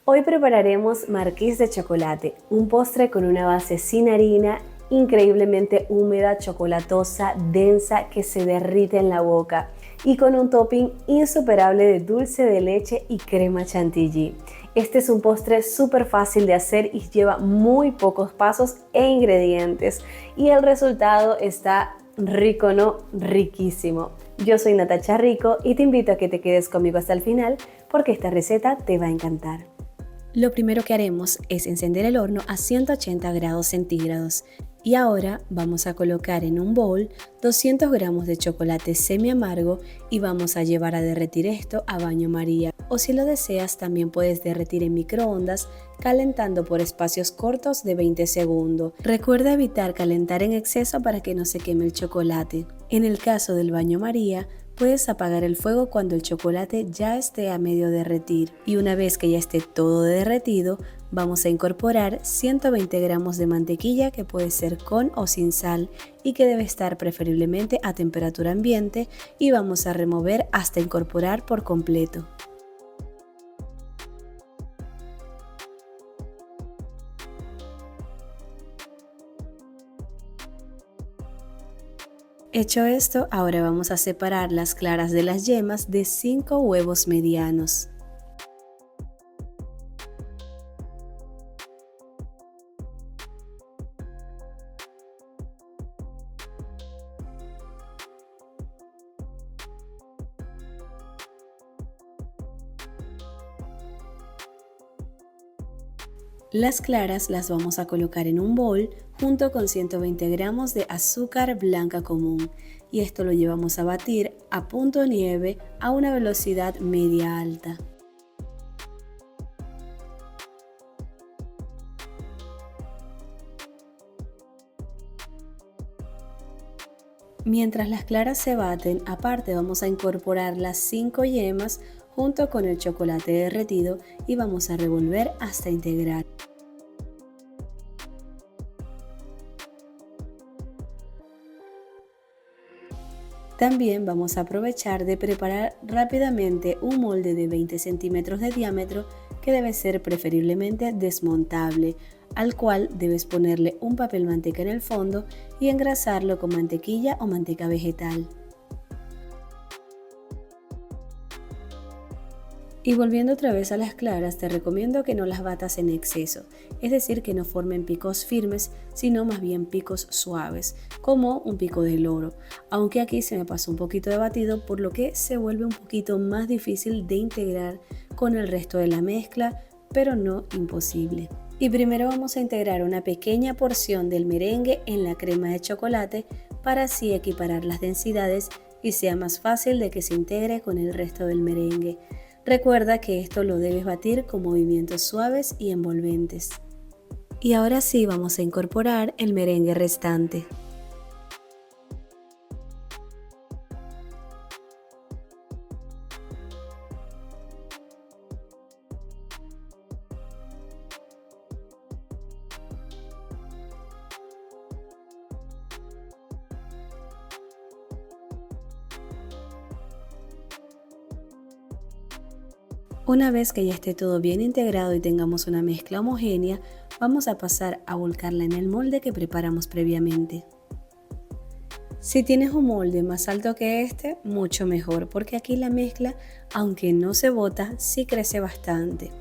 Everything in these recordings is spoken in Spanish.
Hoy prepararemos marquís de chocolate, un postre con una base sin harina, increíblemente húmeda, chocolatosa, densa, que se derrite en la boca y con un topping insuperable de dulce de leche y crema chantilly. Este es un postre súper fácil de hacer y lleva muy pocos pasos e ingredientes y el resultado está rico, ¿no? Riquísimo. Yo soy Natacha Rico y te invito a que te quedes conmigo hasta el final porque esta receta te va a encantar. Lo primero que haremos es encender el horno a 180 grados centígrados y ahora vamos a colocar en un bowl 200 gramos de chocolate semi amargo y vamos a llevar a derretir esto a baño María, o si lo deseas también puedes derretir en microondas calentando por espacios cortos de 20 segundos. Recuerda evitar calentar en exceso para que no se queme el chocolate. En el caso del baño María, puedes apagar el fuego cuando el chocolate ya esté a medio derretir y una vez que ya esté todo derretido, vamos a incorporar 120 gramos de mantequilla que puede ser con o sin sal y que debe estar preferiblemente a temperatura ambiente y vamos a remover hasta incorporar por completo. Hecho esto, ahora vamos a separar las claras de las yemas de 5 huevos medianos. Las claras las vamos a colocar en un bol junto con 120 gramos de azúcar blanca común y esto lo llevamos a batir a punto nieve a una velocidad media alta. Mientras las claras se baten, aparte vamos a incorporar las 5 yemas junto con el chocolate derretido y vamos a revolver hasta integrar. También vamos a aprovechar de preparar rápidamente un molde de 20 centímetros de diámetro que debe ser preferiblemente desmontable, al cual debes ponerle un papel manteca en el fondo y engrasarlo con mantequilla o manteca vegetal. Y volviendo otra vez a las claras, te recomiendo que no las batas en exceso, es decir, que no formen picos firmes, sino más bien picos suaves, como un pico de loro, aunque aquí se me pasó un poquito de batido, por lo que se vuelve un poquito más difícil de integrar con el resto de la mezcla, pero no imposible. Y primero vamos a integrar una pequeña porción del merengue en la crema de chocolate para así equiparar las densidades y sea más fácil de que se integre con el resto del merengue. Recuerda que esto lo debes batir con movimientos suaves y envolventes. Y ahora sí vamos a incorporar el merengue restante. Una vez que ya esté todo bien integrado y tengamos una mezcla homogénea, vamos a pasar a volcarla en el molde que preparamos previamente. Si tienes un molde más alto que este, mucho mejor, porque aquí la mezcla, aunque no se bota, sí crece bastante.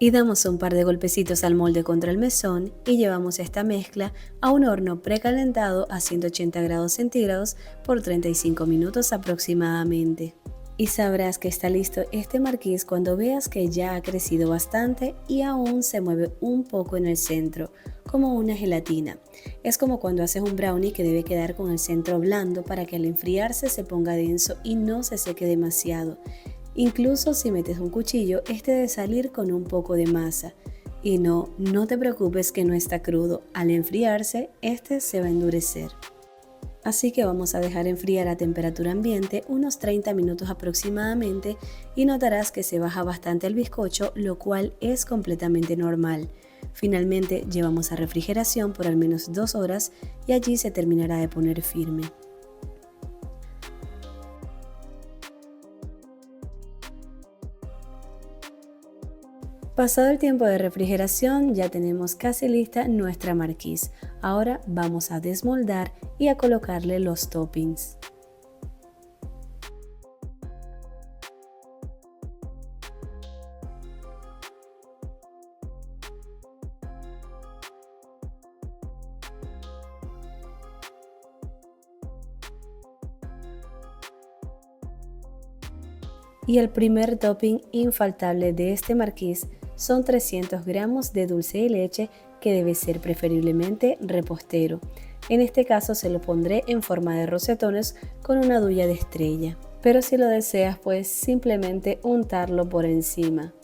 Y damos un par de golpecitos al molde contra el mesón y llevamos esta mezcla a un horno precalentado a 180 grados centígrados por 35 minutos aproximadamente. Y sabrás que está listo este marquís cuando veas que ya ha crecido bastante y aún se mueve un poco en el centro, como una gelatina. Es como cuando haces un brownie que debe quedar con el centro blando para que al enfriarse se ponga denso y no se seque demasiado. Incluso si metes un cuchillo, este debe salir con un poco de masa. Y no te preocupes que no está crudo. Al enfriarse, este se va a endurecer. Así que vamos a dejar enfriar a temperatura ambiente unos 30 minutos aproximadamente y notarás que se baja bastante el bizcocho, lo cual es completamente normal. Finalmente llevamos a refrigeración por al menos 2 horas y allí se terminará de poner firme. Pasado el tiempo de refrigeración, ya tenemos casi lista nuestra marquise. Ahora vamos a desmoldar y a colocarle los toppings. Y el primer topping infaltable de este marquise son 300 gramos de dulce de leche, que debe ser preferiblemente repostero. En este caso se lo pondré en forma de rosetones con una duya de estrella, pero si lo deseas pues simplemente untarlo por encima.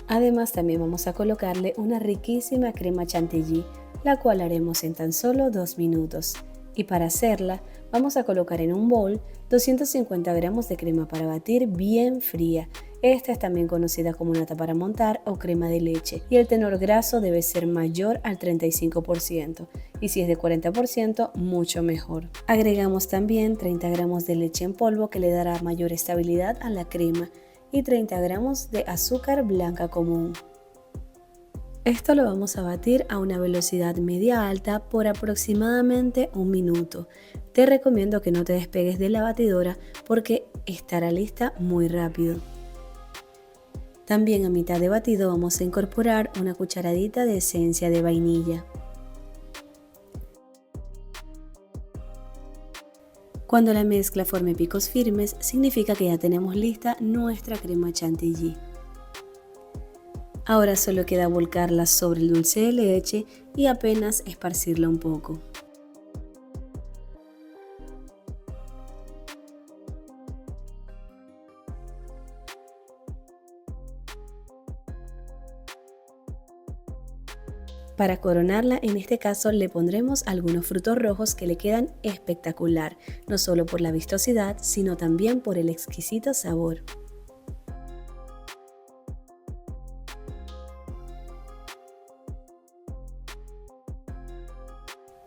Además también vamos a colocarle una riquísima crema chantilly, la cual haremos en tan solo 2 minutos. Y para hacerla vamos a colocar en un bowl 250 gramos de crema para batir bien fría. Esta es también conocida como nata para montar o crema de leche, y el tenor graso debe ser mayor al 35%, y si es de 40% mucho mejor. Agregamos también 30 gramos de leche en polvo, que le dará mayor estabilidad a la crema, y 30 gramos de azúcar blanca común. Esto lo vamos a batir a una velocidad media alta por aproximadamente 1 minuto. Te recomiendo que no te despegues de la batidora porque estará lista muy rápido. También a mitad de batido vamos a incorporar una cucharadita de esencia de vainilla. Cuando la mezcla forme picos firmes, significa que ya tenemos lista nuestra crema chantilly. Ahora solo queda volcarla sobre el dulce de leche y apenas esparcirla un poco. Para coronarla, en este caso le pondremos algunos frutos rojos que le quedan espectacular, no solo por la vistosidad, sino también por el exquisito sabor.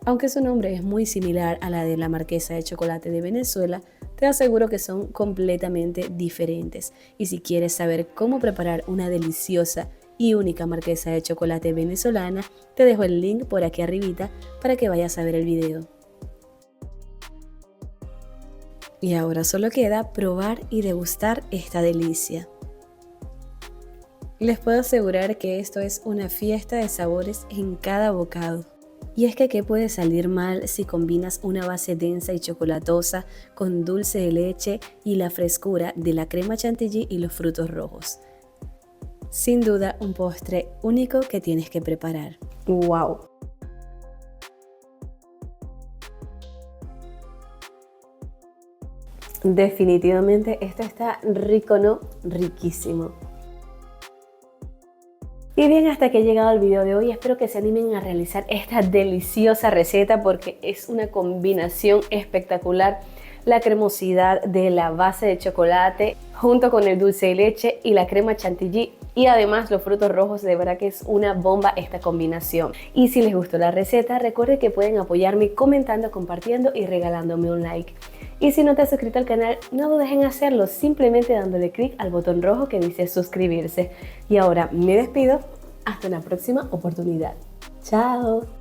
Aunque su nombre es muy similar a la de la marquesa de chocolate de Venezuela, te aseguro que son completamente diferentes. Y si quieres saber cómo preparar una deliciosa y única marquesa de chocolate venezolana, te dejo el link por aquí arribita para que vayas a ver el video. Y ahora solo queda probar y degustar esta delicia. Les puedo asegurar que esto es una fiesta de sabores en cada bocado. Y es que ¿qué puede salir mal si combinas una base densa y chocolatosa con dulce de leche y la frescura de la crema chantilly y los frutos rojos? Sin duda un postre único que tienes que preparar. ¡Wow! Definitivamente esto está rico, ¿no? Riquísimo. Y bien, hasta que he llegado al video de hoy, espero que se animen a realizar esta deliciosa receta porque es una combinación espectacular. La cremosidad de la base de chocolate junto con el dulce de leche y la crema chantilly y además los frutos rojos, de verdad que es una bomba esta combinación. Y si les gustó la receta, recuerden que pueden apoyarme comentando, compartiendo y regalándome un like. Y si no te has suscrito al canal, no dudes en hacerlo simplemente dándole clic al botón rojo que dice suscribirse. Y ahora me despido, hasta una próxima oportunidad. ¡Chao!